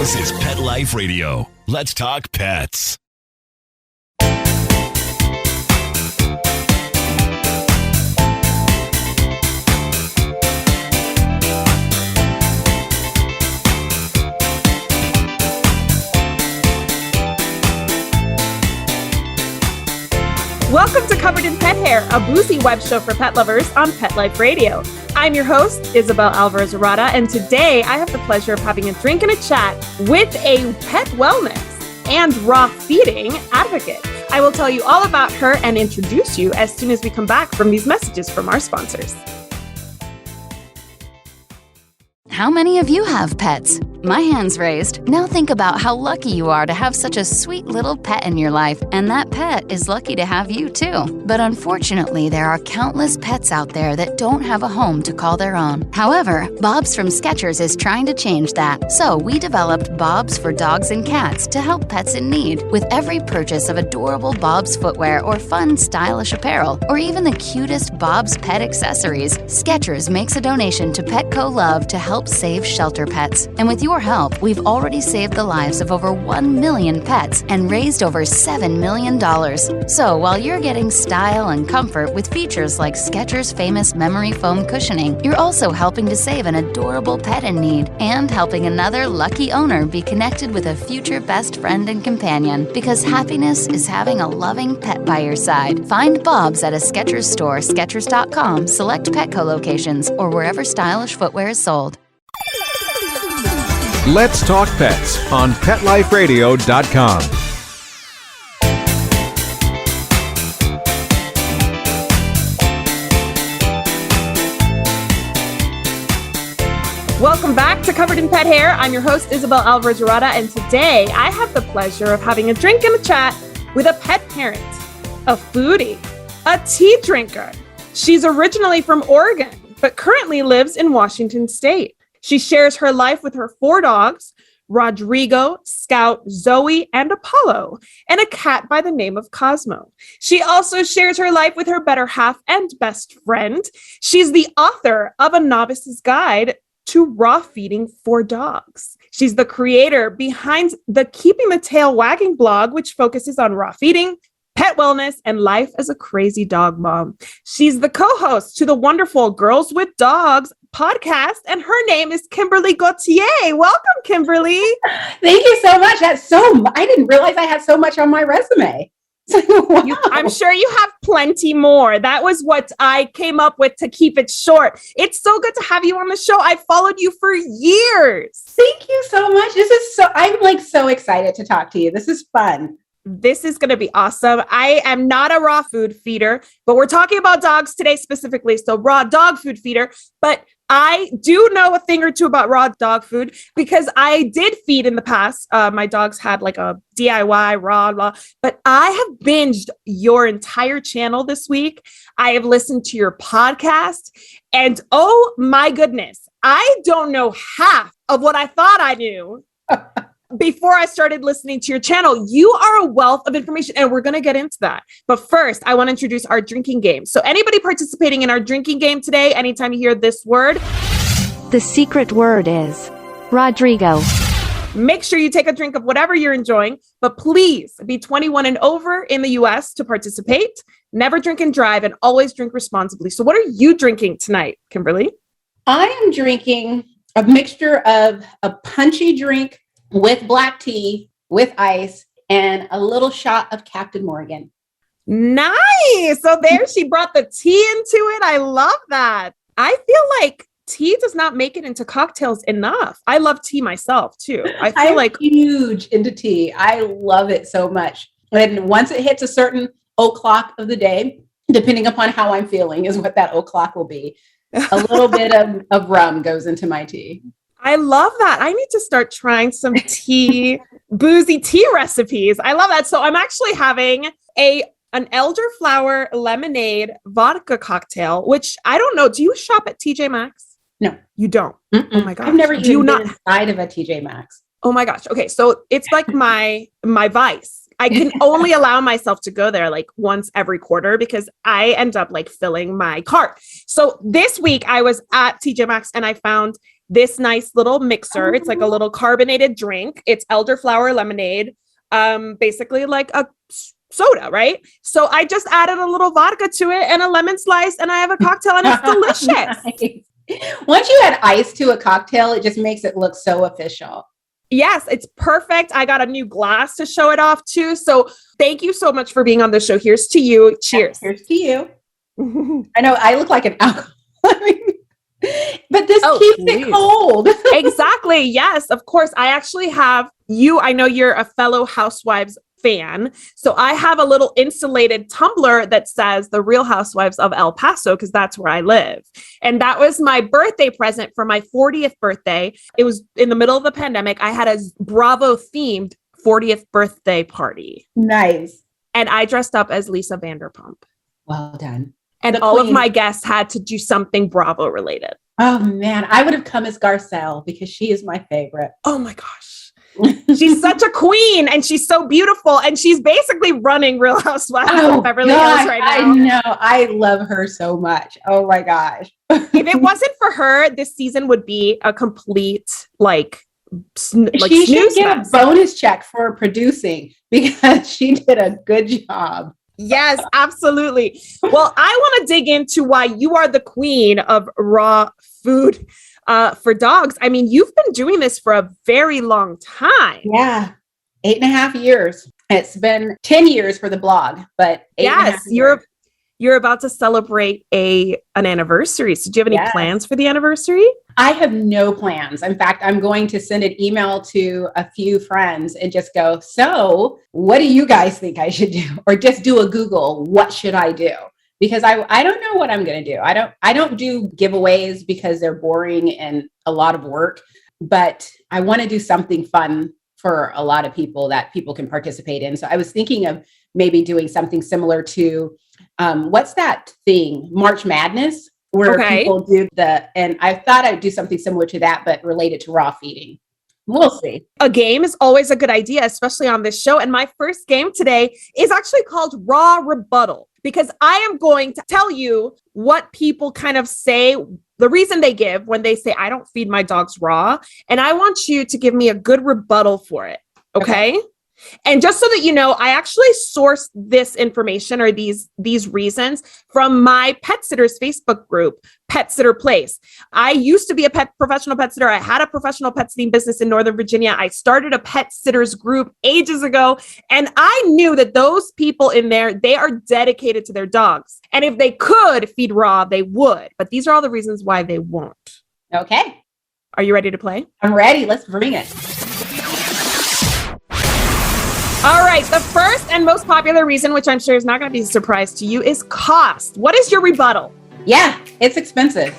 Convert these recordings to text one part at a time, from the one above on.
This is Pet Life Radio. Let's talk pets. Welcome to Covered in Pet Hair, a boozy web show for pet lovers on Pet Life Radio. I'm your host, Isabel Alvarez-Arata, and today I have the pleasure of having a drink and a chat with a pet wellness and raw feeding advocate. I will tell you all about her and introduce you as soon as we come back from these messages from our sponsors. How many of you have pets? My hand's raised. Now think about how lucky you are to have such a sweet little pet in your life, and that pet is lucky to have you too. But unfortunately, there are countless pets out there that don't have a home to call their own. However, Bob's from Skechers is trying to change that. So we developed Bob's for dogs and cats to help pets in need. With every purchase of adorable Bob's footwear or fun, stylish apparel, or even the cutest Bob's pet accessories, Skechers makes a donation to Petco Love to help save shelter pets. And with your help, we've already saved the lives of over 1 million pets and raised over $7 million. So while you're getting style and comfort with features like Skechers' famous memory foam cushioning, you're also helping to save an adorable pet in need and helping another lucky owner be connected with a future best friend and companion, because happiness is having a loving pet by your side. Find Bob's at a Skechers store, Skechers.com, select Petco locations, or wherever stylish footwear is sold. Let's Talk Pets on PetLifeRadio.com. Welcome back to Covered in Pet Hair. I'm your host, Isabel Alvarez-Arata, and today I have the pleasure of having a drink and a chat with a pet parent, a foodie, a tea drinker. She's originally from Oregon, but currently lives in Washington State. She shares her life with her 4 dogs, Rodrigo, Scout, Zoe, and Apollo, and a cat by the name of Cosmo. She also shares her life with her better half and best friend. She's the author of A Novice's Guide to Raw Feeding for Dogs. She's the creator behind the Keeping the Tail Wagging blog, which focuses on raw feeding, pet wellness, and life as a crazy dog mom. She's the co-host to the wonderful Girls with Dogs podcast, and her name is Kimberly Gauthier. Welcome, Kimberly. Thank you so much. I didn't realize I had so much on my resume. Wow. I'm sure you have plenty more. That was what I came up with to keep it short. It's so good to have you on the show. I followed you for years. Thank you so much. I'm so excited to talk to you. This is fun. This is going to be awesome. I am not a raw food feeder, but we're talking about dogs today specifically. So raw dog food feeder, but I do know a thing or two about raw dog food because I did feed in the past. My dogs had like a DIY raw, but I have binged your entire channel this week. I have listened to your podcast, and oh my goodness, I don't know half of what I thought I knew. Before I started listening to your channel. You are a wealth of information, and we're going to get into that. But first, I want to introduce our drinking game. So anybody participating in our drinking game today, anytime you hear this word, the secret word is Rodrigo. Make sure you take a drink of whatever you're enjoying, but please be 21 and over in the US to participate. Never drink and drive, and always drink responsibly. So what are you drinking tonight, Kimberly? I am drinking a mixture of a punchy drink with black tea, with ice, and a little shot of Captain Morgan. Nice. So there she brought the tea into it. I love that. I feel like tea does not make it into cocktails enough. I love tea myself too. I'm like huge into tea. I love it so much. And once it hits a certain o'clock of the day, depending upon how I'm feeling is what that o'clock will be. A little bit of rum goes into my tea. I love that. I need to start trying some boozy tea recipes. I love that. So I'm actually having an elderflower lemonade vodka cocktail, which I don't know. Do you shop at TJ Maxx? No, you don't. Mm-mm. Oh my gosh. I've never even been inside of a TJ Maxx. Oh my gosh. Okay. So it's like my vice. I can only allow myself to go there like once every quarter because I end up like filling my cart. So this week I was at TJ Maxx and I found this nice little mixer. It's like a little carbonated drink. It's elderflower lemonade, basically like a soda, right? So I just added a little vodka to it and a lemon slice, and I have a cocktail, and it's delicious. Nice. Once you add ice to a cocktail, it just makes it look so official. Yes, it's perfect. I got a new glass to show it off too. So thank you so much for being on the show. Here's to you. Cheers. Here's to you. I know I look like an alcoholic, but this keeps it cold. Exactly. Yes, of course. I actually have you. I know you're a fellow Housewives fan. So I have a little insulated tumbler that says the Real Housewives of El Paso, because that's where I live. And that was my birthday present for my 40th birthday. It was in the middle of the pandemic. I had a Bravo themed 40th birthday party. Nice. And I dressed up as Lisa Vanderpump. Well done. And all of my guests had to do something Bravo related. Oh man, I would have come as Garcelle because she is my favorite. Oh my gosh. She's such a queen, and she's so beautiful, and she's basically running Real Housewives of Beverly Hills right now. I know. I love her so much. Oh my gosh. If it wasn't for her, this season would be a complete she should get a bonus check for producing because she did a good job. Yes, absolutely. Well, I want to dig into why you are the queen of raw food for dogs. I mean, you've been doing this for a very long time. Yeah. 8.5 years. It's been 10 years for the blog, but yes, you're about to celebrate an anniversary. So do you have any plans for the anniversary? I have no plans. In fact, I'm going to send an email to a few friends and just go, so what do you guys think I should do? Or just do a Google, what should I do? Because I don't know what I'm going to do. I don't do giveaways because they're boring and a lot of work, but I want to do something fun for a lot of people that people can participate in. So I was thinking of maybe doing something similar to, what's that thing? March Madness, where people do and I thought I'd do something similar to that, but related to raw feeding. We'll see. A game is always a good idea, especially on this show. And my first game today is actually called Raw Rebuttal, because I am going to tell you what people kind of say, the reason they give when they say, I don't feed my dogs raw. And I want you to give me a good rebuttal for it. Okay. And just so that you know, I actually sourced this information or these reasons from my pet sitters Facebook group, Pet Sitter Place. I used to be a professional pet sitter. I had a professional pet sitting business in Northern Virginia. I started a pet sitters group ages ago, and I knew that those people in there, they are dedicated to their dogs. And if they could feed raw, they would. But these are all the reasons why they won't. Okay. Are you ready to play? I'm ready. Let's bring it. All right. The first and most popular reason, which I'm sure is not going to be a surprise to you, is cost. What is your rebuttal? Yeah, it's expensive.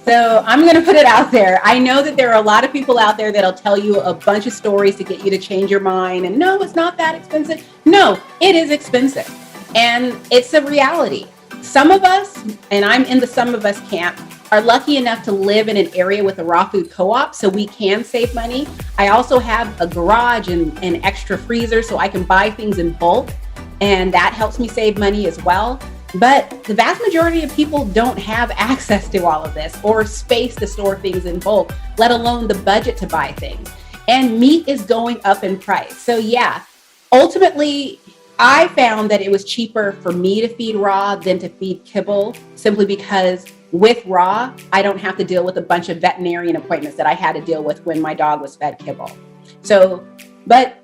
So I'm going to put it out there. I know that there are a lot of people out there that'll tell you a bunch of stories to get you to change your mind. And no, it's not that expensive. No, it is expensive. And it's a reality. Some of us, and I'm in the some of us camp, are lucky enough to live in an area with a raw food co-op, so we can save money. I also have a garage and an extra freezer, so I can buy things in bulk, and that helps me save money as well. But the vast majority of people don't have access to all of this or space to store things in bulk, let alone the budget to buy things. And meat is going up in price. So yeah, ultimately, I found that it was cheaper for me to feed raw than to feed kibble, simply because with raw, I don't have to deal with a bunch of veterinarian appointments that I had to deal with when my dog was fed kibble. So, but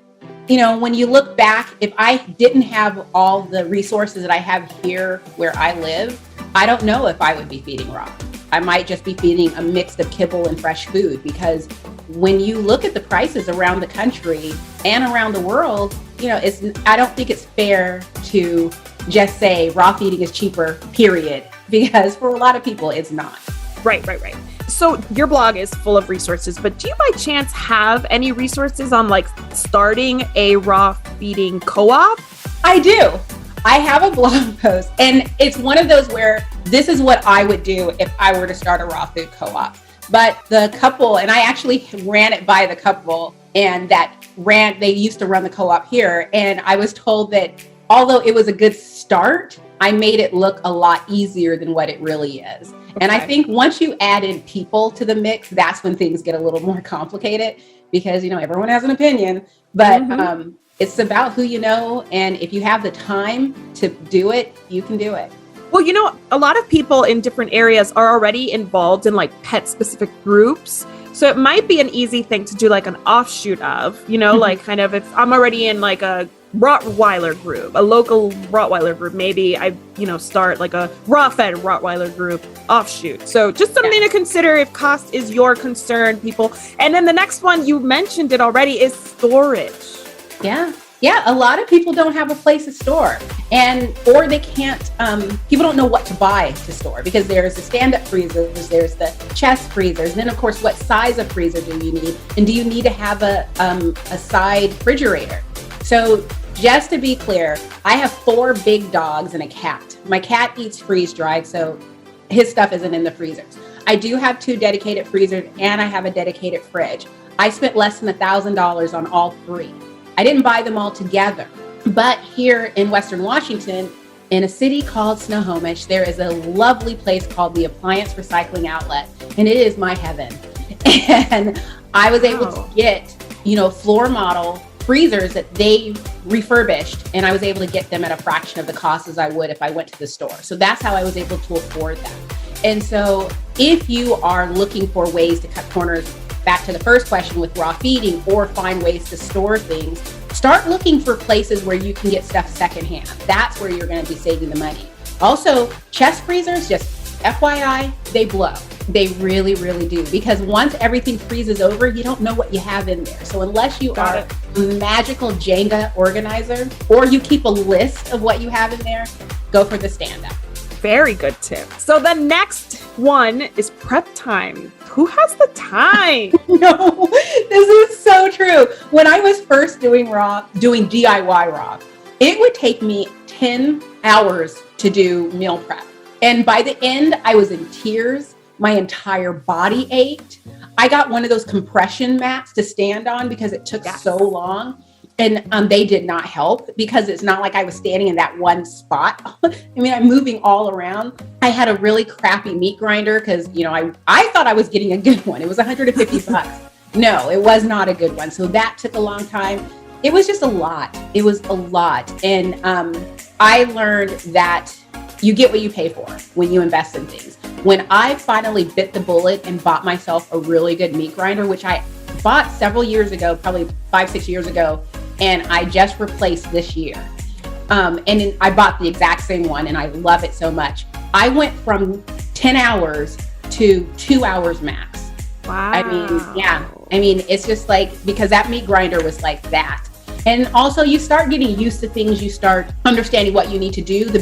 you know, when you look back, if I didn't have all the resources that I have here where I live, I don't know if I would be feeding raw. I might just be feeding a mix of kibble and fresh food, because when you look at the prices around the country and around the world, you know, I don't think it's fair to just say raw feeding is cheaper, period, because for a lot of people, it's not. Right. So your blog is full of resources, but do you by chance have any resources on like starting a raw feeding co-op? I do. I have a blog post, and it's one of those where this is what I would do if I were to start a raw food co-op. But the couple, and I actually ran it by the couple, and they used to run the co-op here. And I was told that although it was a good start, I made it look a lot easier than what it really is. Okay. And I think once you add in people to the mix, that's when things get a little more complicated because, everyone has an opinion, but it's about who you know. And if you have the time to do it, you can do it. Well, a lot of people in different areas are already involved in like pet specific groups. So it might be an easy thing to do like an offshoot of, like kind of if I'm already in like a Rottweiler group, a local Rottweiler group, maybe I, start like a raw fed Rottweiler group offshoot. So just something to consider if cost is your concern, people. And then the next one, you mentioned it already, is storage. Yeah. Yeah, a lot of people don't have a place to store or they can't, people don't know what to buy to store because there's the stand-up freezers, there's the chest freezers. And then of course, what size of freezer do you need? And do you need to have a side refrigerator? So just to be clear, I have 4 big dogs and a cat. My cat eats freeze-dried, so his stuff isn't in the freezers. I do have 2 dedicated freezers and I have a dedicated fridge. I spent less than $1,000 on all 3. I didn't buy them all together, but here in Western Washington, in a city called Snohomish, there is a lovely place called the Appliance Recycling Outlet, and it is my heaven. And I was able to get, floor model freezers that they refurbished, and I was able to get them at a fraction of the cost as I would if I went to the store. So that's how I was able to afford that. And so if you are looking for ways to cut corners, back to the first question with raw feeding or find ways to store things, start looking for places where you can get stuff secondhand. That's where you're going to be saving the money. Also, chest freezers, just FYI, they blow. They really, really do. Because once everything freezes over, you don't know what you have in there. So unless you are a magical Jenga organizer or you keep a list of what you have in there, go for the stand-up. Very good tip. So the next one is prep time. Who has the time? No, this is so true. When I was first doing DIY raw, it would take me 10 hours to do meal prep. And by the end, I was in tears. My entire body ached. I got one of those compression mats to stand on because it took so long. And they did not help because it's not like I was standing in that one spot. I mean, I'm moving all around. I had a really crappy meat grinder because, I thought I was getting a good one. It was $150. No, it was not a good one. So that took a long time. It was just a lot. It was a lot. And I learned that you get what you pay for when you invest in things. When I finally bit the bullet and bought myself a really good meat grinder, which I bought several years ago, probably 5-6 years ago, and I just replaced this year. And then I bought the exact same one and I love it so much. I went from 10 hours to 2 hours max. Wow. I mean, it's just like, because that meat grinder was like that. And also you start getting used to things, you start understanding what you need to do. The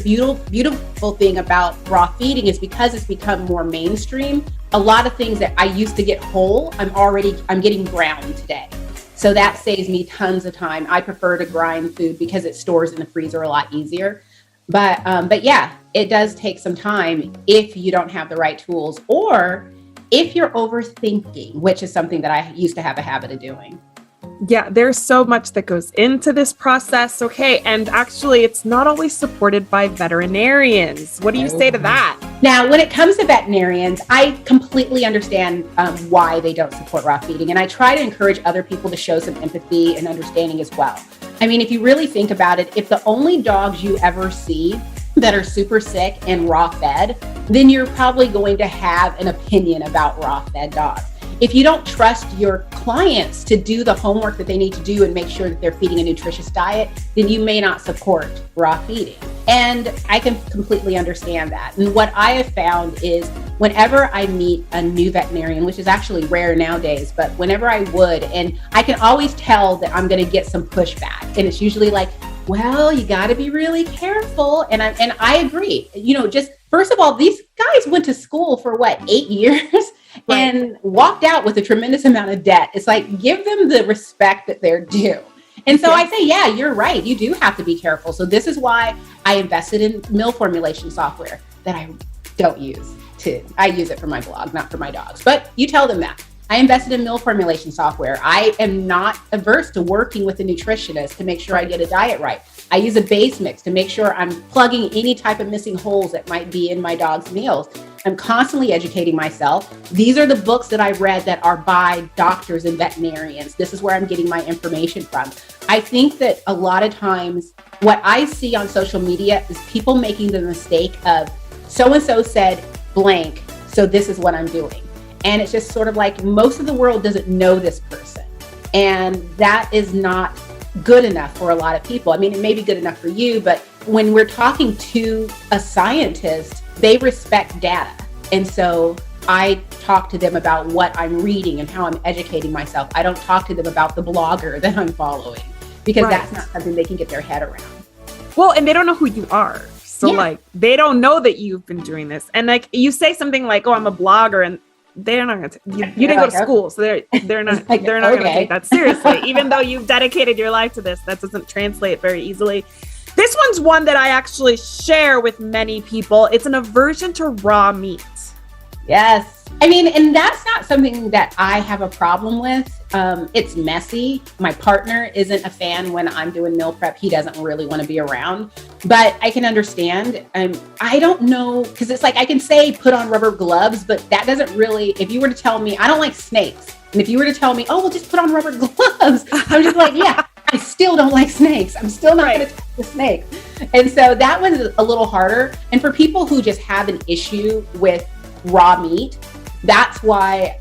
beautiful thing about raw feeding is because it's become more mainstream, a lot of things that I used to get whole, I'm getting ground today. So that saves me tons of time. I prefer to grind food because it stores in the freezer a lot easier. But yeah, it does take some time if you don't have the right tools or if you're overthinking, which is something that I used to have a habit of doing. Yeah, there's so much that goes into this process. Okay. And actually, it's not always supported by veterinarians. What do you say to that? Now, when it comes to veterinarians, I completely understand why they don't support raw feeding. And I try to encourage other people to show some empathy and understanding as well. I mean, if you really think about it, if the only dogs you ever see that are super sick and raw fed, then you're probably going to have an opinion about raw fed dogs. If you don't trust your clients to do the homework that they need to do and make sure that they're feeding a nutritious diet, then you may not support raw feeding. And I can completely understand that. And what I have found is whenever I meet a new veterinarian, which is actually rare nowadays, but whenever I would, and I can always tell that I'm going to get some pushback. And it's usually like, well, you got to be really careful. And I agree. Just first of all, these guys went to school for 8 years? Right. And walked out with a tremendous amount of debt. It's like, give them the respect that they're due. And so I say, yeah, you're right. You do have to be careful. So this is why I invested in meal formulation software that I don't use. I use it for my blog, not for my dogs. But you tell them that. I invested in meal formulation software. I am not averse to working with a nutritionist to make sure I get a diet right. I use a base mix to make sure I'm plugging any type of missing holes that might be in my dog's meals. I'm constantly educating myself. These are the books that I read that are by doctors and veterinarians. This is where I'm getting my information from. I think that a lot of times what I see on social media is people making the mistake of so-and-so said blank, so this is what I'm doing. And it's just sort of like most of the world doesn't know this person. And that is not good enough for a lot of people. I mean, it may be good enough for you, but when we're talking to a scientist, they respect data. And so I talk to them about what I'm reading and how I'm educating myself. I don't talk to them about the blogger that I'm following because that's not something they can get their head around. Well, and they don't know who you are. So like, they don't know that you've been doing this. And like, you say something like, oh, I'm a blogger, and they're not going to, you didn't go to school. So they're not going to take that seriously. Even though you've dedicated your life to this, that doesn't translate very easily. This one's one that I actually share with many people. It's an aversion to raw meat. Yes. I mean, and that's not something that I have a problem with. It's messy. My partner isn't a fan when I'm doing meal prep. He doesn't really want to be around, but I can understand. I don't know, because it's like I can say put on rubber gloves, but that doesn't really, if you were to tell me, I don't like snakes. And if you were to tell me, oh, well, just put on rubber gloves, I'm just like, yeah, I still don't like snakes. I'm still not going to touch the snake. And so that one's a little harder. And for people who just have an issue with raw meat, that's why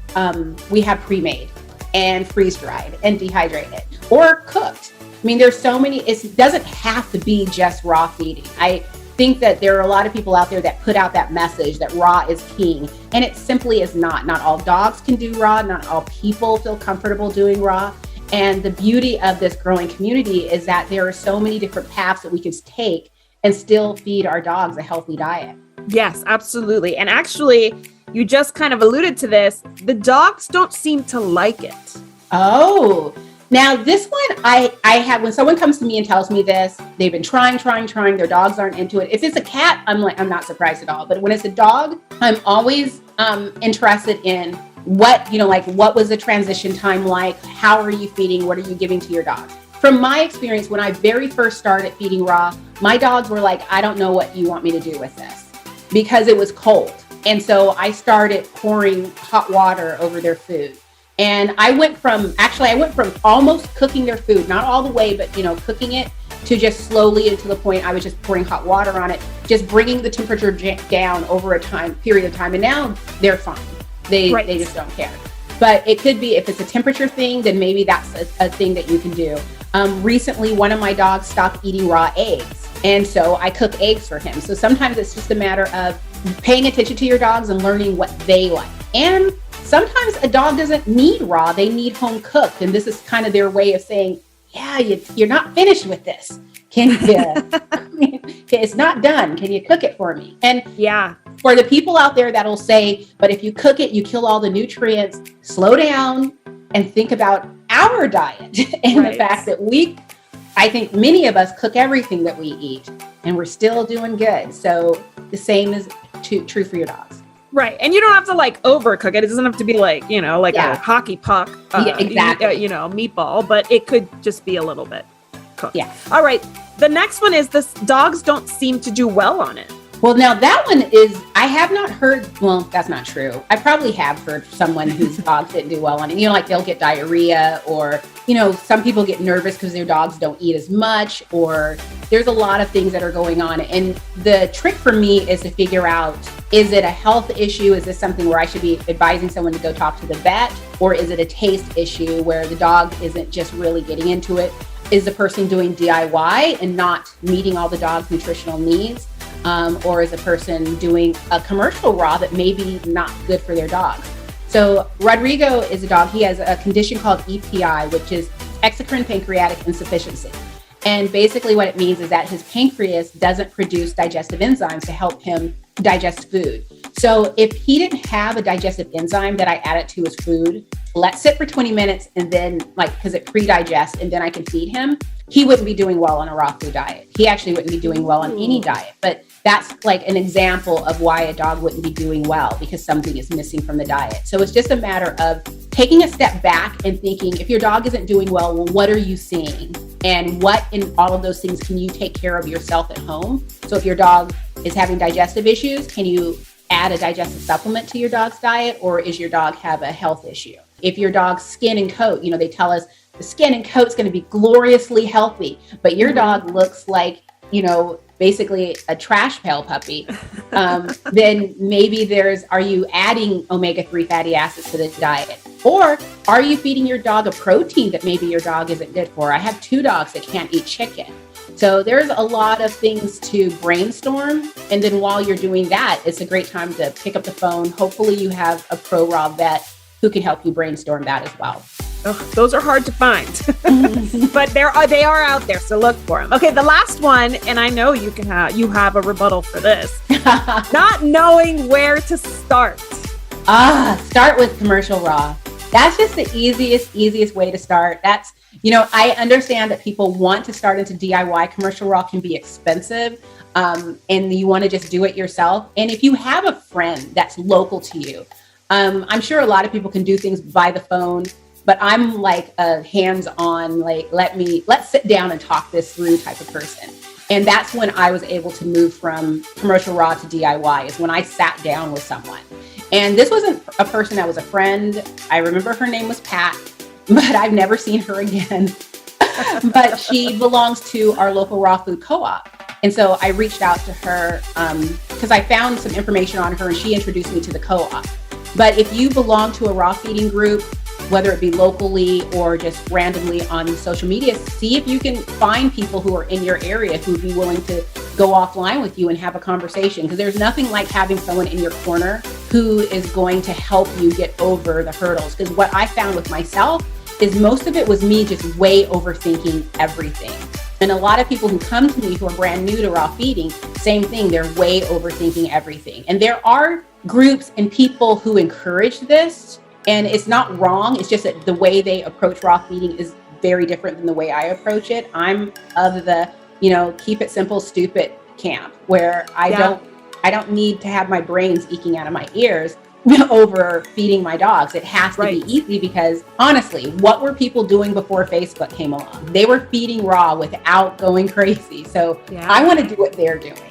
we have pre-made and freeze-dried and dehydrated or cooked. I mean, there's so many, it doesn't have to be just raw feeding. I think that there are a lot of people out there that put out that message that raw is king, and it simply is not. Not all dogs can do raw, not all people feel comfortable doing raw. And the beauty of this growing community is that there are so many different paths that we can take and still feed our dogs a healthy diet. Yes, absolutely. And actually, you just kind of alluded to this. The dogs don't seem to like it. Oh, now this one I have, when someone comes to me and tells me this, they've been trying, their dogs aren't into it. If it's a cat, I'm not surprised at all. But when it's a dog, I'm always interested in what was the transition time like? How are you feeding? What are you giving to your dog? From my experience, when I very first started feeding raw, my dogs were like, I don't know what you want me to do with this, because it was cold. And so I started pouring hot water over their food. And I went from almost cooking their food, not all the way, but cooking it, to just slowly, and to the point I was just pouring hot water on it, just bringing the temperature down over a period of time. And now they're fine. They just don't care. But it could be, if it's a temperature thing, then maybe that's a thing that you can do. Recently, one of my dogs stopped eating raw eggs. And so I cook eggs for him. So sometimes it's just a matter of paying attention to your dogs and learning what they like. And sometimes a dog doesn't need raw, they need home cooked. And this is kind of their way of saying, yeah, you're not finished with this. Can you, it's not done. Can you cook it for me? And yeah, for the people out there that'll say, but if you cook it, you kill all the nutrients, slow down and think about our diet and the fact that I think many of us cook everything that we eat and we're still doing good. So the same is true for your dogs. Right. And you don't have to overcook it. It doesn't have to be a hockey puck, meatball, but it could just be a little bit cooked. Yeah. All right. The next one is this: dogs don't seem to do well on it. Well, now that one is, I have not heard, well, that's not true. I probably have heard someone whose dogs didn't do well on it. They'll get diarrhea, or, some people get nervous because their dogs don't eat as much, or there's a lot of things that are going on. And the trick for me is to figure out, is it a health issue? Is this something where I should be advising someone to go talk to the vet? Or is it a taste issue where the dog isn't just really getting into it? Is the person doing DIY and not meeting all the dog's nutritional needs? Or is a person doing a commercial raw that may be not good for their dogs? So Rodrigo is a dog. He has a condition called EPI, which is exocrine pancreatic insufficiency. And basically what it means is that his pancreas doesn't produce digestive enzymes to help him digest food. So if he didn't have a digestive enzyme that I added to his food, let sit for 20 minutes and then because it pre-digests and then I can feed him, he wouldn't be doing well on a raw food diet. He actually wouldn't be doing well on any diet. But that's an example of why a dog wouldn't be doing well, because something is missing from the diet. So it's just a matter of taking a step back and thinking, if your dog isn't doing well, what are you seeing? and what in all of those things can you take care of yourself at home. So if your dog is having digestive issues, can you add a digestive supplement to your dog's diet, or is your dog have a health issue? If your dog's skin and coat, they tell us the skin and coat's going to be gloriously healthy, but your dog looks like, basically a trash pail puppy, then maybe are you adding omega-3 fatty acids to the diet? Or are you feeding your dog a protein that maybe your dog isn't good for? I have 2 dogs that can't eat chicken. So there's a lot of things to brainstorm. And then while you're doing that, it's a great time to pick up the phone. Hopefully you have a pro raw vet who can help you brainstorm that as well. Oh, those are hard to find, but they are out there. So look for them. Okay. The last one, and I know you have a rebuttal for this, not knowing where to start. Start with commercial raw. That's just the easiest way to start. That's, I understand that people want to start into DIY. Commercial raw can be expensive, and you want to just do it yourself. And if you have a friend that's local to you, I'm sure a lot of people can do things by the phone, but I'm like a hands-on, like, let's sit down and talk this through type of person. And that's when I was able to move from commercial raw to DIY, is when I sat down with someone. And this wasn't a person that was a friend. I remember her name was Pat, but I've never seen her again. But she belongs to our local raw food co-op. And so I reached out to her because I found some information on her, and she introduced me to the co-op. But if you belong to a raw feeding group, whether it be locally or just randomly on social media, see if you can find people who are in your area who would be willing to go offline with you and have a conversation. Because there's nothing like having someone in your corner who is going to help you get over the hurdles. Because what I found with myself is most of it was me just way overthinking everything. And a lot of people who come to me who are brand new to raw feeding, same thing, they're way overthinking everything. And there are groups and people who encourage this, and it's not wrong. It's just that the way they approach raw feeding is very different than the way I approach it. I'm of the, keep it simple, stupid camp, where I don't need to have my brains eking out of my ears over feeding my dogs. It has to be easy, because honestly, what were people doing before Facebook came along? They were feeding raw without going crazy. So I want to do what they're doing.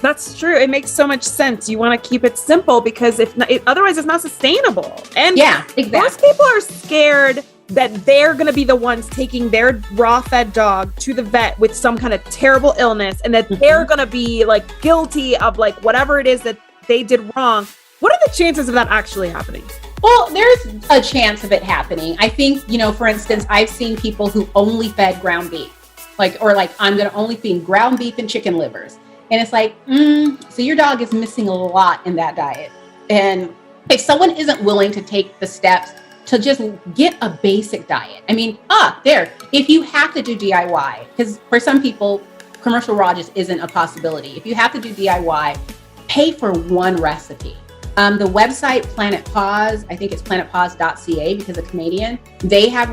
That's true. It makes so much sense. You want to keep it simple, because otherwise it's not sustainable. And exactly. Most people are scared that they're going to be the ones taking their raw fed dog to the vet with some kind of terrible illness, and that they're going to be like guilty of like whatever it is that they did wrong. What are the chances of that actually happening? Well, there's a chance of it happening. I think, for instance, I've seen people who only fed ground beef, I'm going to only feed ground beef and chicken livers. And it's like, so your dog is missing a lot in that diet. And if someone isn't willing to take the steps to just get a basic diet, if you have to do DIY, because for some people, commercial raw just isn't a possibility. If you have to do DIY, pay for one recipe. The website Planet Paws, I think it's planetpaws.ca because it's Canadian. They have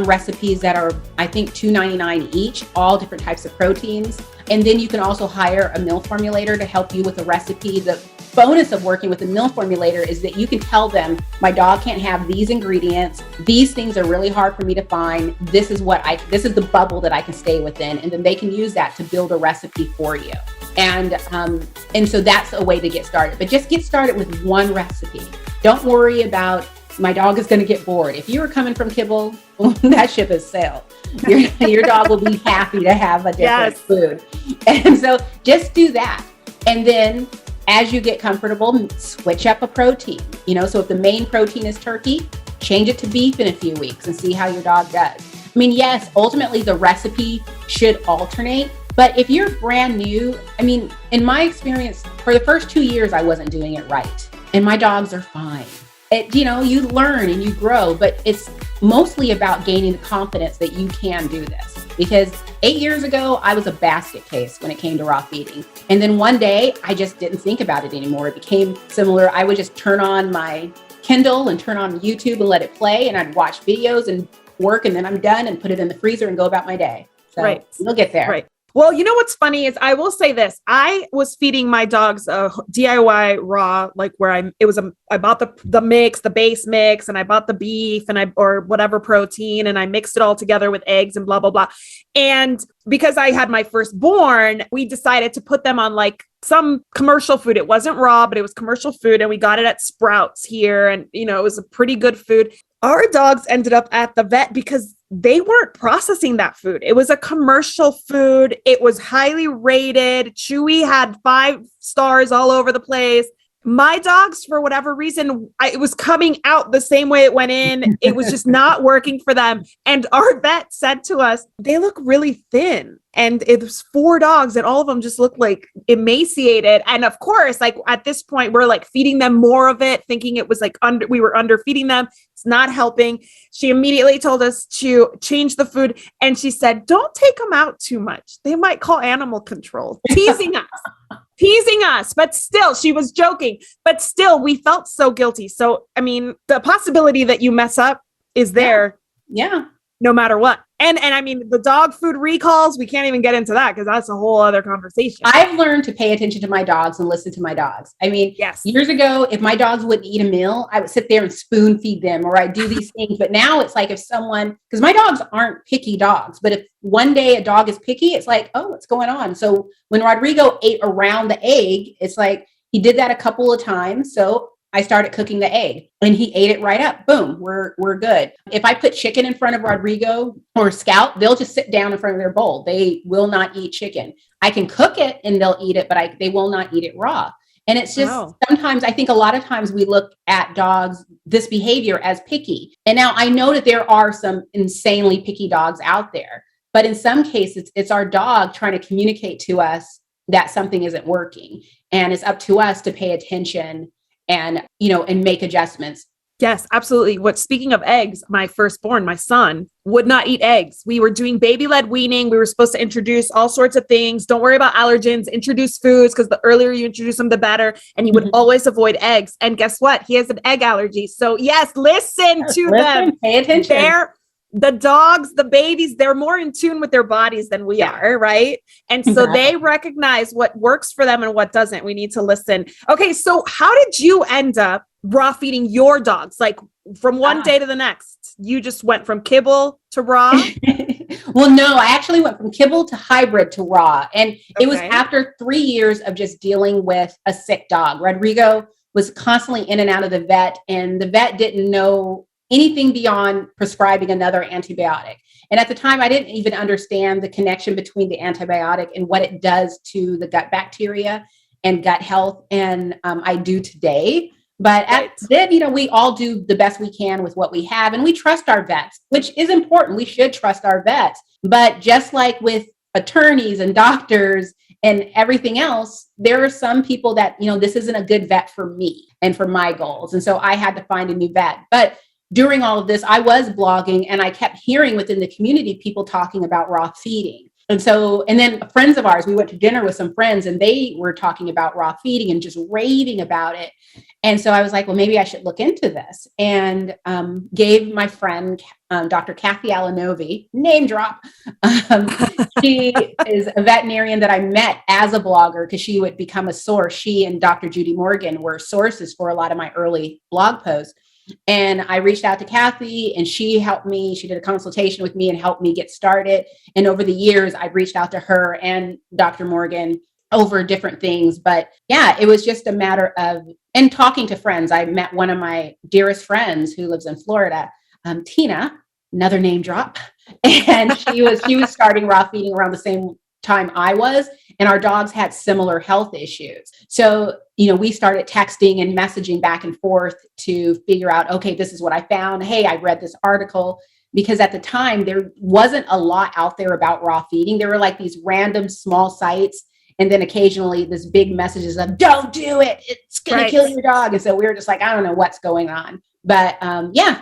recipes that are, I think, $2.99 each, all different types of proteins. And then you can also hire a meal formulator to help you with a recipe. The bonus of working with a meal formulator is that you can tell them, my dog can't have these ingredients. These things are really hard for me to find. This is the bubble that I can stay within. And then they can use that to build a recipe for you. And so that's a way to get started. But just get started with one recipe. Don't worry about, my dog is going to get bored. If you were coming from kibble, that ship has sailed. Your dog will be happy to have a different food. And so just do that. And then as you get comfortable, switch up a protein. So if the main protein is turkey, change it to beef in a few weeks and see how your dog does. Yes, ultimately the recipe should alternate. But if you're brand new, in my experience, for the first 2 years, I wasn't doing it right. And my dogs are fine. You learn and you grow, but it's mostly about gaining the confidence that you can do this. Because 8 years ago, I was a basket case when it came to raw feeding. And then one day, I just didn't think about it anymore. It became similar. I would just turn on my Kindle and turn on YouTube and let it play. And I'd watch videos and work, and then I'm done and put it in the freezer and go about my day. So you'll get there. Right. Well, you know what's funny is I will say this. I was feeding my dogs a DIY raw, like where I bought the mix, the base mix, and I bought the beef or whatever protein, and I mixed it all together with eggs and blah, blah, blah. And because I had my firstborn, we decided to put them on like some commercial food. It wasn't raw, but it was commercial food. And we got it at Sprouts here. And, it was a pretty good food. Our dogs ended up at the vet because they weren't processing that food. It was a commercial food. It was highly rated. Chewy had 5 stars all over the place. My dogs, for whatever reason, it was coming out the same way it went in. It was just not working for them. And our vet said to us, they look really thin. And it was 4 dogs and all of them just looked like emaciated. And of course, like at this point, we're like feeding them more of it, thinking it was like we were under feeding them. It's not helping. She immediately told us to change the food. And she said, don't take them out too much. They might call animal control, teasing us. But still, she was joking, but still we felt so guilty. So, I mean, the possibility that you mess up is there. Yeah. No matter what. And I mean, the dog food recalls, we can't even get into that because that's a whole other conversation. I've learned to pay attention to my dogs and listen to my dogs. I mean, yes. Years ago, if my dogs wouldn't eat a meal, I would sit there and spoon feed them or I'd do these things. But now it's like because my dogs aren't picky dogs, but if one day a dog is picky, it's like, oh, what's going on? So when Rodrigo ate around the egg, it's like he did that a couple of times. So I started cooking the egg and he ate it right up. Boom, we're good. If I put chicken in front of Rodrigo or Scout, they'll just sit down in front of their bowl. They will not eat chicken. I can cook it and they'll eat it, but they will not eat it raw. And it's just sometimes, I think a lot of times we look at dogs, this behavior as picky. And now I know that there are some insanely picky dogs out there, but in some cases, it's our dog trying to communicate to us that something isn't working. And it's up to us to pay attention and make adjustments. Yes, absolutely. Speaking of eggs, my firstborn, my son, would not eat eggs. We were doing baby-led weaning. We were supposed to introduce all sorts of things. Don't worry about allergens, introduce foods, because the earlier you introduce them, the better. And he would always avoid eggs. And guess what? He has an egg allergy. So yes, listen to them. Pay attention. The dogs, the babies, they're more in tune with their bodies than we are, right? And so they recognize what works for them and what doesn't. We need to listen. Okay, so how did you end up raw feeding your dogs? Like from one day to the next, you just went from kibble to raw? Well, no, I actually went from kibble to hybrid to raw. And it was after 3 years of just dealing with a sick dog. Rodrigo was constantly in and out of the vet, and the vet didn't know anything beyond prescribing another antibiotic. And at the time, I didn't even understand the connection between the antibiotic and what it does to the gut bacteria and gut health. And I do today. But then, we all do the best we can with what we have. And we trust our vets, which is important. We should trust our vets. But just like with attorneys and doctors and everything else, there are some people that, this isn't a good vet for me and for my goals. And so I had to find a new vet. But during all of this, I was blogging and I kept hearing within the community people talking about raw feeding. And then friends of ours, we went to dinner with some friends and they were talking about raw feeding and just raving about it. And so I was like, well, maybe I should look into this, and gave my friend, Dr. Kathy Alanovi, name drop. She is a veterinarian that I met as a blogger because she would become a source. She and Dr. Judy Morgan were sources for a lot of my early blog posts. And I reached out to Kathy and she helped me. She did a consultation with me and helped me get started. And over the years, I've reached out to her and Dr. Morgan over different things. But yeah, it was just a matter of, and talking to friends. I met one of my dearest friends who lives in Florida, Tina, another name drop. And she was starting raw feeding around the same time I was, and our dogs had similar health issues. So, we started texting and messaging back and forth to figure out, okay, this is what I found. Hey, I read this article, because at the time there wasn't a lot out there about raw feeding. There were like these random small sites. And then occasionally this big messages of don't do it. It's going to kill your dog. And so we were just like, I don't know what's going on. But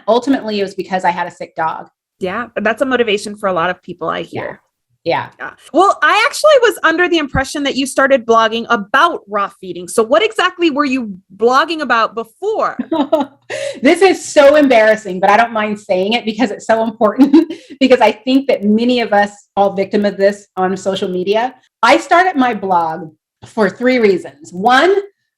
ultimately it was because I had a sick dog. Yeah. That's a motivation for a lot of people, I hear. Yeah. Well, I actually was under the impression that you started blogging about raw feeding. So what exactly were you blogging about before? This is so embarrassing, but I don't mind saying it because it's so important because I think that many of us fall victim of this on social media. I started my blog for 3 reasons. One,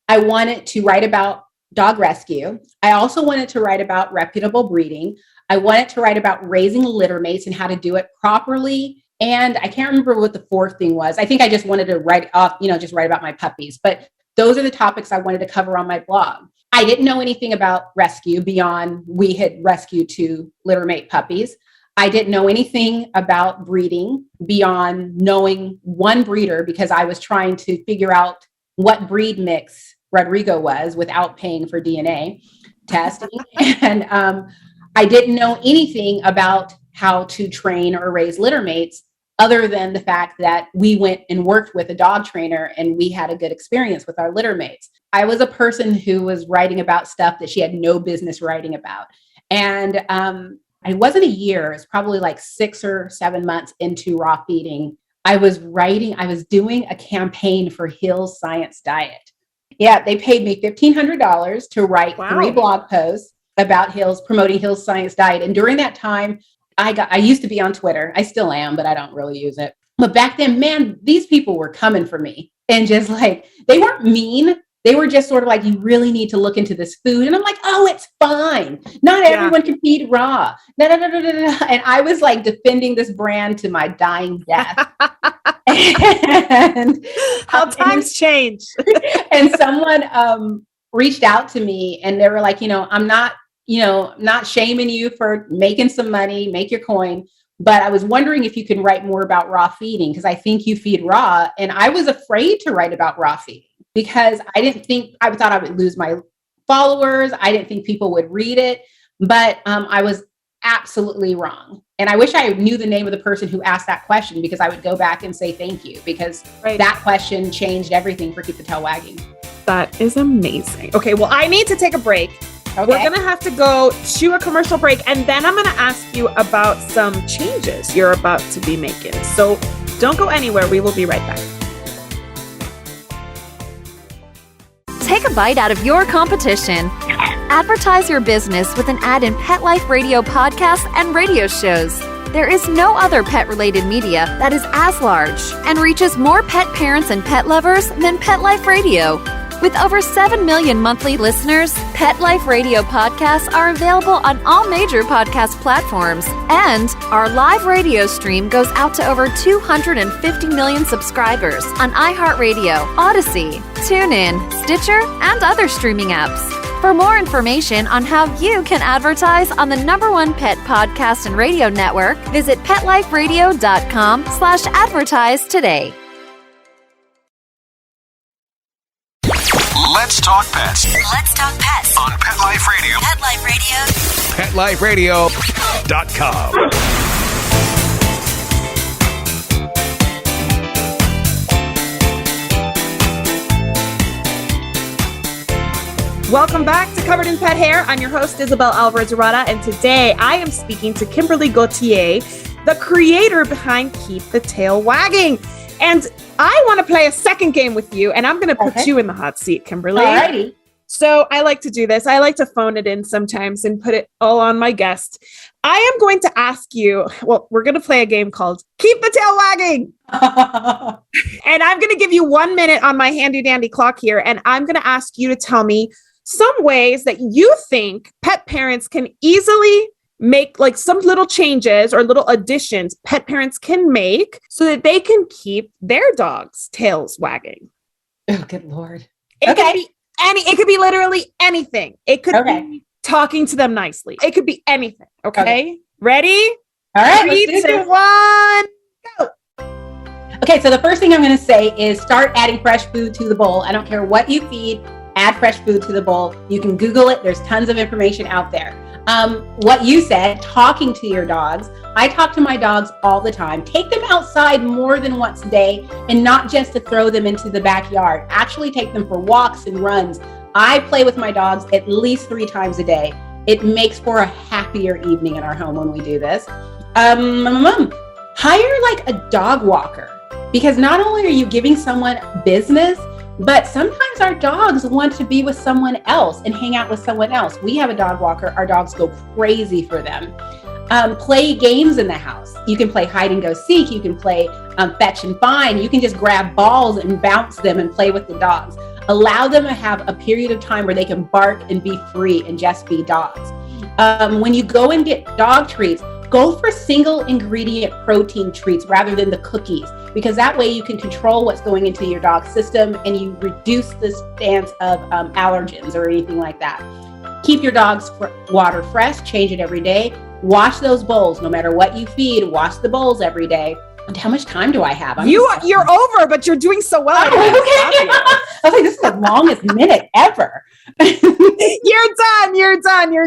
I wanted to write about dog rescue. I also wanted to write about reputable breeding. I wanted to write about raising litter mates and how to do it properly. And I can't remember what the 4th thing was. I think I just wanted to write about my puppies. But those are the topics I wanted to cover on my blog. I didn't know anything about rescue beyond we had rescued 2 litter mate puppies. I didn't know anything about breeding beyond knowing one breeder because I was trying to figure out what breed mix Rodrigo was without paying for DNA testing. And I didn't know anything about how to train or raise litter mates other than the fact that we went and worked with a dog trainer and we had a good experience with our litter mates. I was a person who was writing about stuff that she had no business writing about. And it wasn't a year, it's probably like 6 or 7 months into raw feeding. I was doing a campaign for Hill's Science Diet. Yeah, they paid me $1,500 to write 3 blog posts about promoting Hill's Science Diet. And during that time, I used to be on Twitter. I still am, but I don't really use it. But back then, man, these people were coming for me and just like, they weren't mean. They were just sort of like, you really need to look into this food. And I'm like, oh, it's fine. Not everyone can feed raw. And I was like defending this brand to my dying death. And how times change. And someone reached out to me and they were like, I'm not shaming you for making some money, make your coin. But I was wondering if you could write more about raw feeding because I think you feed raw. And I was afraid to write about raw feeding because I thought I would lose my followers. I didn't think people would read it, but I was absolutely wrong. And I wish I knew the name of the person who asked that question because I would go back and say thank you because that question changed everything for Keep the Tail Wagging. That is amazing. Okay, well, I need to take a break. Okay. We're going to have to go to a commercial break, and then I'm going to ask you about some changes you're about to be making. So don't go anywhere. We will be right back. Take a bite out of your competition. Advertise your business with an ad in Pet Life Radio podcasts and radio shows. There is no other pet-related media that is as large and reaches more pet parents and pet lovers than Pet Life Radio. With over 7 million monthly listeners, Pet Life Radio podcasts are available on all major podcast platforms. And our live radio stream goes out to over 250 million subscribers on iHeartRadio, Odyssey, TuneIn, Stitcher, and other streaming apps. For more information on how you can advertise on the #1 pet podcast and radio network, visit PetLifeRadio.com/advertise today. Let's talk pets Let's talk pets on Pet Life Radio. Pet Life Radio. PetLifeRadio.com. Welcome back to Covered in Pet Hair. I'm your host, Isabel Alvarez-Arata, and today I am speaking to Kimberly Gauthier, the creator behind Keep the Tail Wagging. And I want to play a second game with you, and I'm going to put you in the hot seat, Kimberly. Alrighty. So I like to do this. I like to phone it in sometimes and put it all on my guest. I am going to ask you, we're going to play a game called Keep the Tail Wagging. And I'm going to give you 1 minute on my handy dandy clock here. And I'm going to ask you to tell me some ways that you think pet parents can easily make like some little changes or little additions pet parents can make so that they can keep their dogs' tails wagging. Oh, good Lord. It could be literally anything. It could be talking to them nicely. It could be anything. Okay. Ready? All right. 3, 2, 1, go. Okay. So the first thing I'm going to say is start adding fresh food to the bowl. I don't care what you feed, add fresh food to the bowl. You can Google it. There's tons of information out there. What you said, talking to your dogs. I talk to my dogs all the time. Take them outside more than once a day and not just to throw them into the backyard. Actually take them for walks and runs. I play with my dogs at least 3 times a day. It makes for a happier evening in our home when we do this. hire like a dog walker, because not only are you giving someone business, but sometimes our dogs want to be with someone else and hang out with someone else. We have a dog walker. Our dogs go crazy for them. Play games in the house. You can play hide and go seek. You can play fetch and find. You can just grab balls and bounce them and play with the dogs. Allow them to have a period of time where they can bark and be free and just be dogs. When you go and get dog treats, go for single ingredient protein treats rather than the cookies, because that way you can control what's going into your dog's system and you reduce the stance of allergens or anything like that. Keep your dog's water fresh, change it every day. Wash those bowls, no matter what you feed, wash the bowls every day. And how much time do I have? You're over, but you're doing so well. Okay. I was like, this is the longest minute ever. You're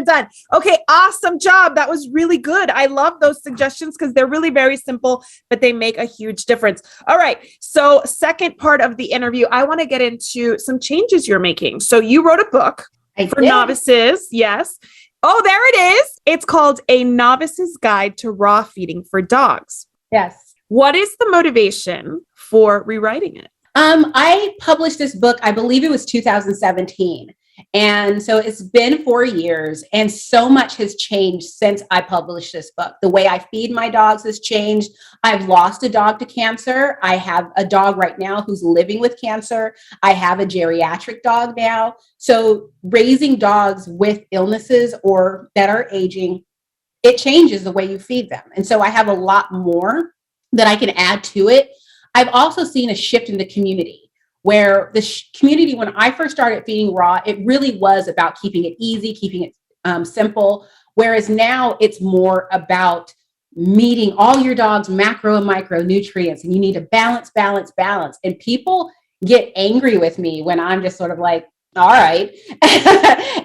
done. Okay, awesome job. That was really good. I love those suggestions because they're really very simple, but they make a huge difference. All right. So second part of the interview, I want to get into some changes you're making. So you wrote a book for novices. Yes. Oh, there it is. It's called A Novice's Guide to Raw Feeding for Dogs. Yes. What is the motivation for rewriting it? I published this book, I believe it was 2017. And so it's been 4 years and so much has changed since I published this book. The way I feed my dogs has changed. I've lost a dog to cancer. I have a dog right now who's living with cancer. I have a geriatric dog now. So raising dogs with illnesses or that are aging, it changes the way you feed them. And so I have a lot more that I can add to it. I've also seen a shift in the community where the community, when I first started feeding raw, it really was about keeping it easy, keeping it simple. Whereas now it's more about meeting all your dog's macro and micronutrients, and you need to balance. And people get angry with me when I'm just sort of like, all right.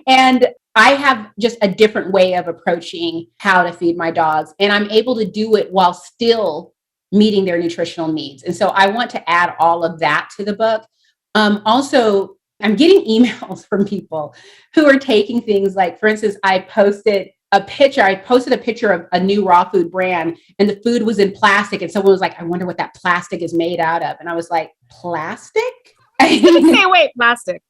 And I have just a different way of approaching how to feed my dogs. And I'm able to do it while still meeting their nutritional needs. And so I want to add all of that to the book. Also, I'm getting emails from people who are taking things like, for instance, I posted a picture of a new raw food brand and the food was in plastic. And someone was like, I wonder what that plastic is made out of. And I was like, plastic? Wait, plastic.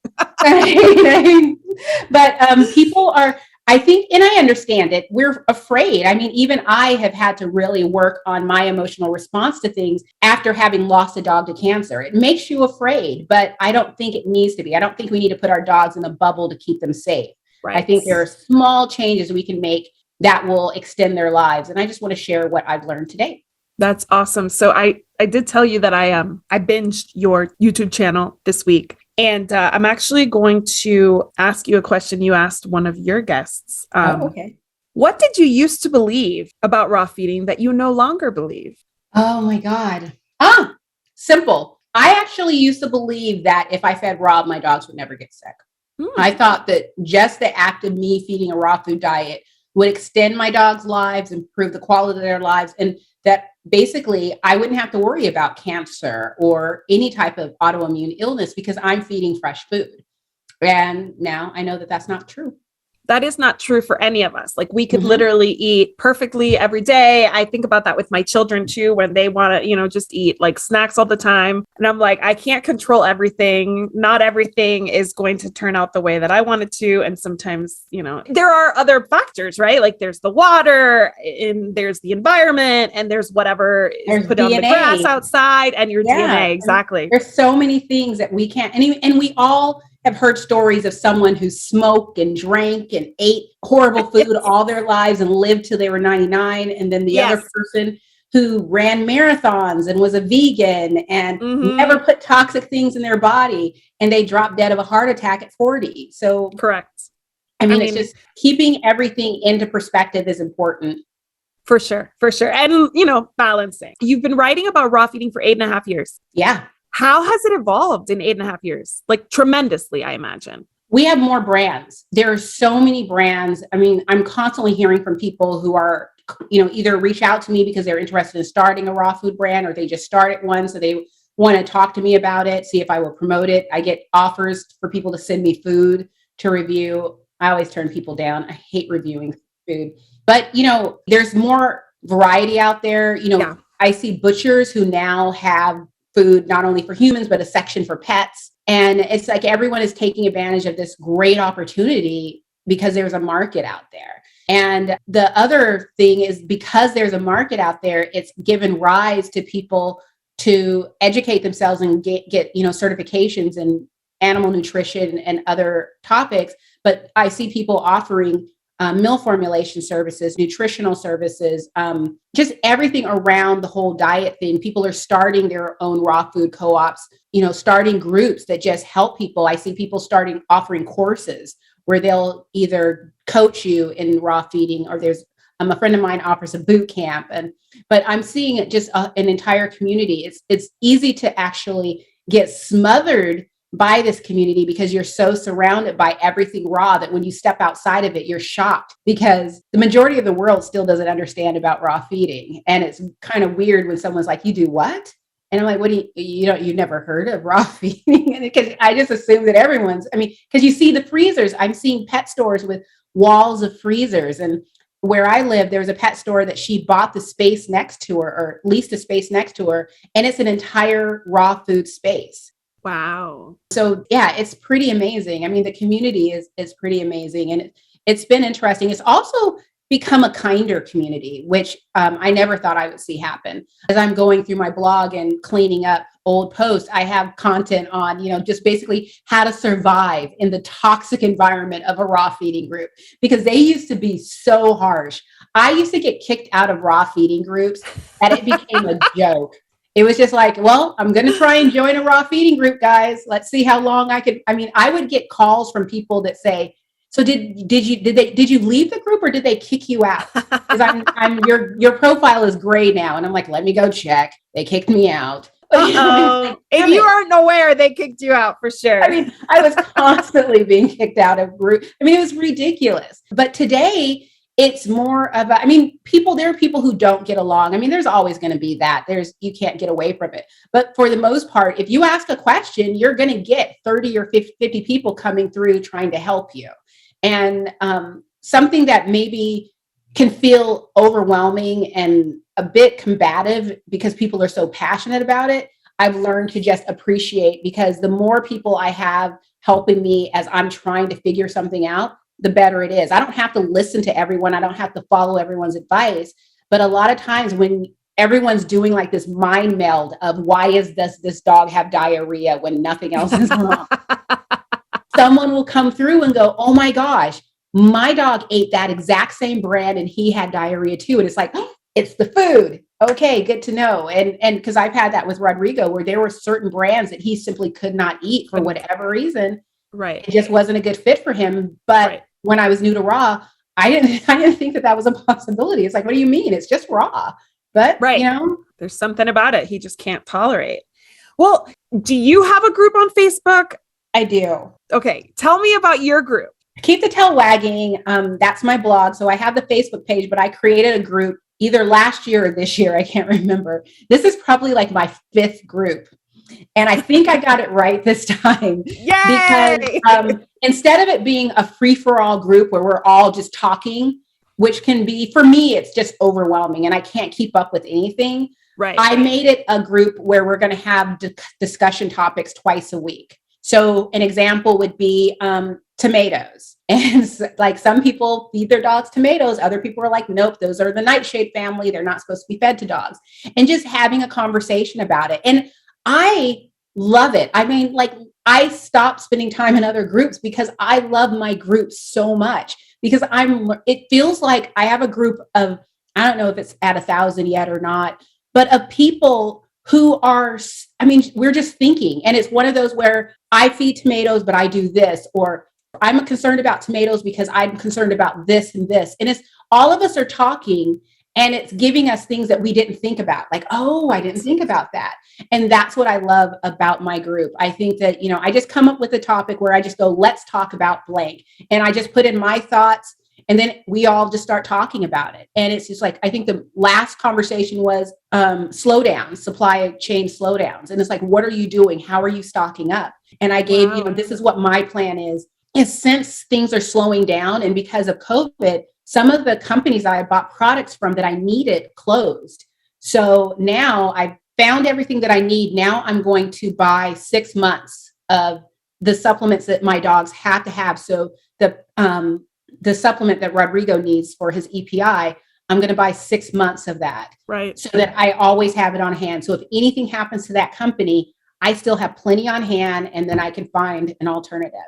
But people are, I think, and I understand it, we're afraid. I mean, even I have had to really work on my emotional response to things after having lost a dog to cancer. It makes you afraid, but I don't think it needs to be. I don't think we need to put our dogs in a bubble to keep them safe. Right. I think there are small changes we can make that will extend their lives. And I just want to share what I've learned today. That's awesome. So I did tell you that I binged your YouTube channel this week. And I'm actually going to ask you a question you asked one of your guests. Okay. What did you used to believe about raw feeding that you no longer believe? Oh my God. Simple. I actually used to believe that if I fed raw, my dogs would never get sick. I thought that just the act of me feeding a raw food diet would extend my dogs' lives, improve the quality of their lives, and that basically I wouldn't have to worry about cancer or any type of autoimmune illness because I'm feeding fresh food. And now I know that that's not true. That is not true for any of us. Like we could literally eat perfectly every day. I think about that with my children too, when they want to, just eat like snacks all the time. And I'm like, I can't control everything. Not everything is going to turn out the way that I want it to. And sometimes, there are other factors, right? Like there's the water and there's the environment and there's whatever is put on the grass outside and your DNA. Exactly. And there's so many things that we can't, and we all have heard stories of someone who smoked and drank and ate horrible food all their lives and lived till they were 99. And then the other person who ran marathons and was a vegan and never put toxic things in their body and they dropped dead of a heart attack at 40. So correct. I mean, it's just keeping everything into perspective is important. For sure. And, balancing. You've been writing about raw feeding for 8.5 years. Yeah. How has it evolved in 8.5 years? Like tremendously, I imagine. We have more brands. There are so many brands. I mean, I'm constantly hearing from people who are, either reach out to me because they're interested in starting a raw food brand or they just started one. So they want to talk to me about it, see if I will promote it. I get offers for people to send me food to review. I always turn people down. I hate reviewing food, but there's more variety out there. I see butchers who now have food not only for humans, but a section for pets. And it's like everyone is taking advantage of this great opportunity because there's a market out there. And the other thing is, because there's a market out there, it's given rise to people to educate themselves and get certifications in animal nutrition and other topics. But I see people offering meal formulation services, nutritional services, just everything around the whole diet thing. People are starting their own raw food co-ops, starting groups that just help people. I see people offering courses where they'll either coach you in raw feeding, or there's a friend of mine offers a boot camp. But I'm seeing it just an entire community. It's easy to actually get smothered by this community because you're so surrounded by everything raw that when you step outside of it, you're shocked, because the majority of the world still doesn't understand about raw feeding. And it's kind of weird when someone's like, you do what? And I'm like, what do you've never heard of raw feeding? And because I just assume that because you see the freezers, I'm seeing pet stores with walls of freezers. And where I live, there's a pet store that she bought the space next to her, or leased a space next to her. And it's an entire raw food space. Wow. So yeah, it's pretty amazing. I mean, the community is pretty amazing, and it's been interesting. It's also become a kinder community, which I never thought I would see happen. As I'm going through my blog and cleaning up old posts, I have content on, just basically how to survive in the toxic environment of a raw feeding group, because they used to be so harsh. I used to get kicked out of raw feeding groups, and it became a joke. It was just like, well, I'm going to try and join a raw feeding group, guys. Let's see how long I could. I mean, I would get calls from people that say, so did you leave the group, or did they kick you out? Because your profile is gray now. And I'm like, let me go check. They kicked me out. If you aren't aware, they kicked you out for sure. I mean, I was constantly being kicked out of group. I mean, it was ridiculous. But today, it's more of there are people who don't get along. I mean, there's always going to be that. You can't get away from it. But for the most part, if you ask a question, you're going to get 30 or 50 people coming through trying to help you. And something that maybe can feel overwhelming and a bit combative because people are so passionate about it, I've learned to just appreciate, because the more people I have helping me as I'm trying to figure something out, the better it is. I don't have to listen to everyone. I don't have to follow everyone's advice. But a lot of times when everyone's doing like this mind meld of why does this dog have diarrhea when nothing else is wrong, someone will come through and go, oh my gosh, my dog ate that exact same brand and he had diarrhea too. And it's like, oh, it's the food. Okay, good to know. And because I've had that with Rodrigo, where there were certain brands that he simply could not eat for whatever reason. Right. It just wasn't a good fit for him. But when I was new to raw, I didn't think that was a possibility. It's like, what do you mean? It's just raw. But there's something about it he just can't tolerate. Well, do you have a group on Facebook? I do. Okay. Tell me about your group. Keep the Tail Wagging. That's my blog. So I have the Facebook page, but I created a group either last year or this year. I can't remember. This is probably like my 5th group. And I think I got it right this time. Yay! Because instead of it being a free-for-all group where we're all just talking, which can be, for me, it's just overwhelming and I can't keep up with anything. Right. I made it a group where we're going to have discussion topics twice a week. So an example would be tomatoes. And like some people feed their dogs tomatoes. Other people are like, nope, those are the nightshade family. They're not supposed to be fed to dogs. And just having a conversation about it. And I love it. I mean, like I stopped spending time in other groups because I love my group so much, because it feels like I have a group of, I don't know if it's at 1,000 yet or not, but of people who are, we're just thinking. And it's one of those where I feed tomatoes, but I do this, or I'm concerned about tomatoes because I'm concerned about this and this. And it's all of us are talking, and it's giving us things that we didn't think about. Like, oh, I didn't think about that. And that's what I love about my group. I think that, I just come up with a topic where I just go, let's talk about blank. And I just put in my thoughts, and then we all just start talking about it. And it's just like, I think the last conversation was slowdowns, supply chain slowdowns. And it's like, what are you doing? How are you stocking up? And I gave, this is what my plan is since things are slowing down, and because of COVID, some of the companies that I bought products from that I needed closed. So now I found everything that I need. Now I'm going to buy 6 months of the supplements that my dogs have to have. So the supplement that Rodrigo needs for his EPI, I'm going to buy 6 months of that. Right. So that I always have it on hand. So if anything happens to that company, I still have plenty on hand, and then I can find an alternative.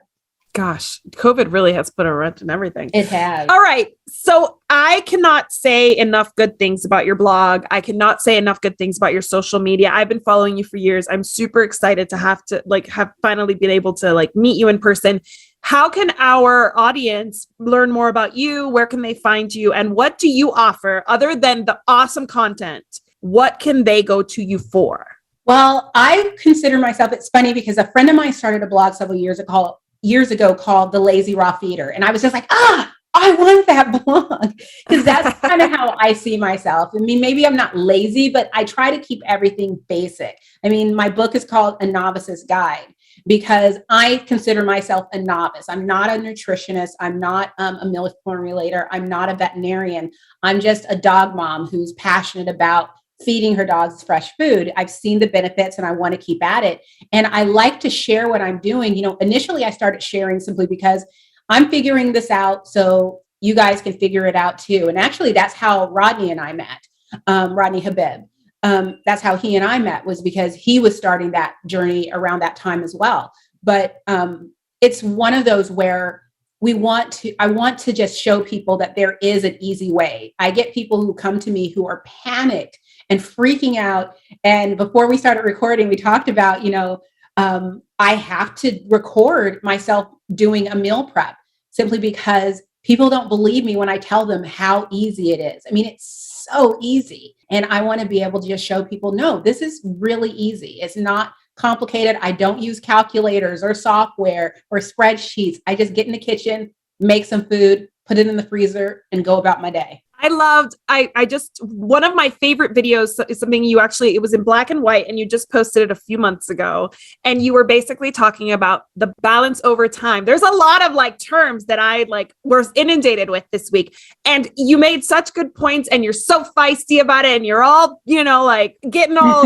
Gosh, COVID really has put a wrench in everything. It has. All right. So I cannot say enough good things about your blog. I cannot say enough good things about your social media. I've been following you for years. I'm super excited to have finally been able to meet you in person. How can our audience learn more about you? Where can they find you? And what do you offer other than the awesome content? What can they go to you for? Well, I consider myself, it's funny because a friend of mine started a blog several years ago called The Lazy Raw Feeder. And I was just like, I want that blog, because that's kind of how I see myself. I mean, maybe I'm not lazy, but I try to keep everything basic. I mean, my book is called A Novice's Guide because I consider myself a novice. I'm not a nutritionist. I'm not a milk formulator. I'm not a veterinarian. I'm just a dog mom who's passionate about feeding her dogs fresh food. I've seen the benefits and I want to keep at it. And I like to share what I'm doing. Initially I started sharing simply because I'm figuring this out so you guys can figure it out too. And actually that's how Rodney and I met, Rodney Habib. That's how he and I met, was because he was starting that journey around that time as well. But it's one of those where I want to just show people that there is an easy way. I get people who come to me who are panicked and freaking out. And before we started recording, we talked about, I have to record myself doing a meal prep simply because people don't believe me when I tell them how easy it is. I mean, it's so easy. And I want to be able to just show people, no, this is really easy. It's not complicated. I don't use calculators or software or spreadsheets. I just get in the kitchen, make some food, put it in the freezer, and go about my day. One of my favorite videos is something it was in black and white, and you just posted it a few months ago. And you were basically talking about the balance over time. There's a lot of terms that I was inundated with this week. And you made such good points, and you're so feisty about it. And you're all, getting all,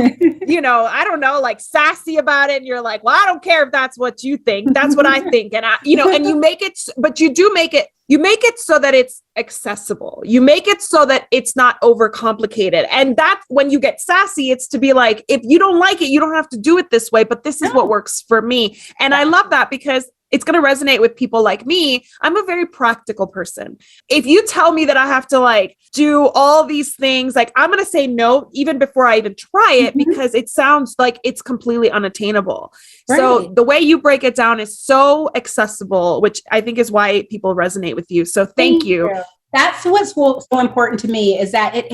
I don't know, sassy about it. And you're like, well, I don't care if that's what you think. That's what I think. And and you make it, but you do make it. You make it so that it's accessible. You make it so that it's not overcomplicated. And that's when you get sassy, it's to be like, if you don't like it, you don't have to do it this way, but this is what works for me. And I love that because it's going to resonate with people like me. I'm a very practical person. If you tell me that I have to do all these things, I'm going to say no, even before I even try it, because it sounds like it's completely unattainable. Right. So the way you break it down is so accessible, which I think is why people resonate with you. So thank you. That's what's so important to me, is that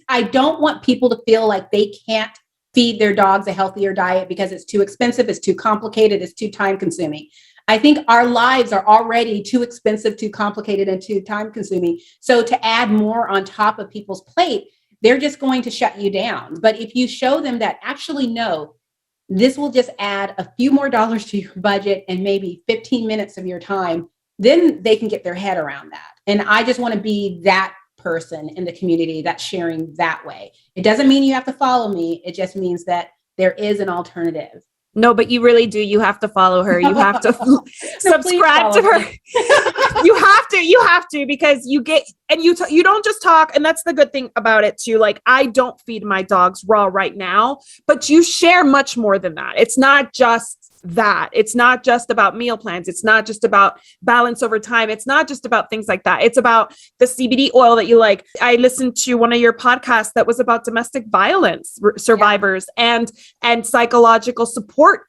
I don't want people to feel like they can't feed their dogs a healthier diet because it's too expensive, it's too complicated, it's too time consuming. I think our lives are already too expensive, too complicated, and too time consuming. So to add more on top of people's plate, they're just going to shut you down. But if you show them that actually, no, this will just add a few more dollars to your budget and maybe 15 minutes of your time, then they can get their head around that. And I just want to be that person in the community that's sharing that way. It doesn't mean you have to follow me. It just means that there is an alternative. No, but you really do. You have to follow her. You have to subscribe to her. You have to, because you get, and you don't just talk. And that's the good thing about it too. I don't feed my dogs raw right now, but you share much more than that. It's not just that. It's not just about meal plans. It's not just about balance over time. It's not just about things like that. It's about the CBD oil that you like. I listened to one of your podcasts that was about domestic violence survivors and psychological support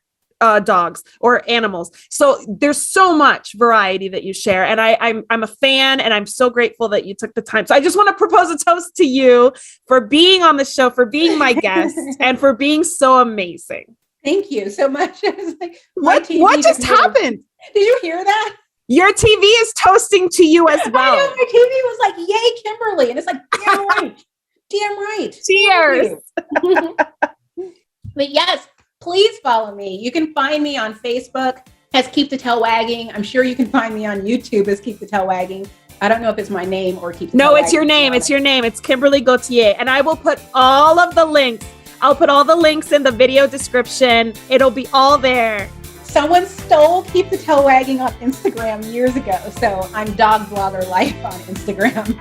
dogs or animals. So there's so much variety that you share. And I'm a fan, and I'm so grateful that you took the time. So I just want to propose a toast to you for being on the show, for being my guest, and for being so amazing. Thank you so much. What just happened? Did you hear that? Your TV is toasting to you as well. I know, my TV was like, yay, Kimberly. And it's like, damn right. Damn right. Cheers. But yes, please follow me. You can find me on Facebook as Keep the Tail Wagging. I'm sure you can find me on YouTube as Keep the Tail Wagging. I don't know if it's my name or Keep the No, Tail it's your Wagging. name. It's your name. It's Kimberly Gauthier. And I will put all of the links. I'll put all the links in the video description. It'll be all there. Someone stole Keep the Tail Wagging on Instagram years ago. So I'm Dog Blogger Life on Instagram.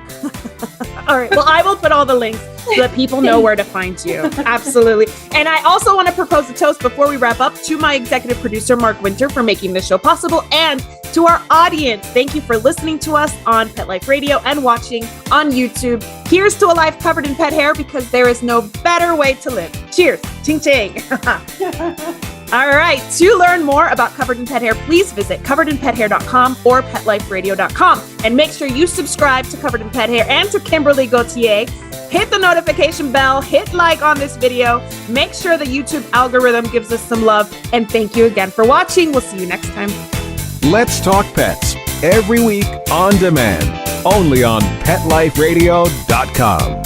All right. Well, I will put all the links so that people know where to find you. Absolutely. And I also want to propose a toast before we wrap up to my executive producer, Mark Winter, for making this show possible, and to our audience. Thank you for listening to us on Pet Life Radio and watching on YouTube. Here's to a life covered in pet hair, because there is no better way to live. Cheers. Ching ching. All right. To learn more about Covered in Pet Hair, please visit coveredinpethair.com or petliferadio.com. And make sure you subscribe to Covered in Pet Hair and to Kimberly Gauthier. Hit the notification bell, hit like on this video. Make sure the YouTube algorithm gives us some love. And thank you again for watching. We'll see you next time. Let's Talk Pets, every week on demand, only on PetLifeRadio.com.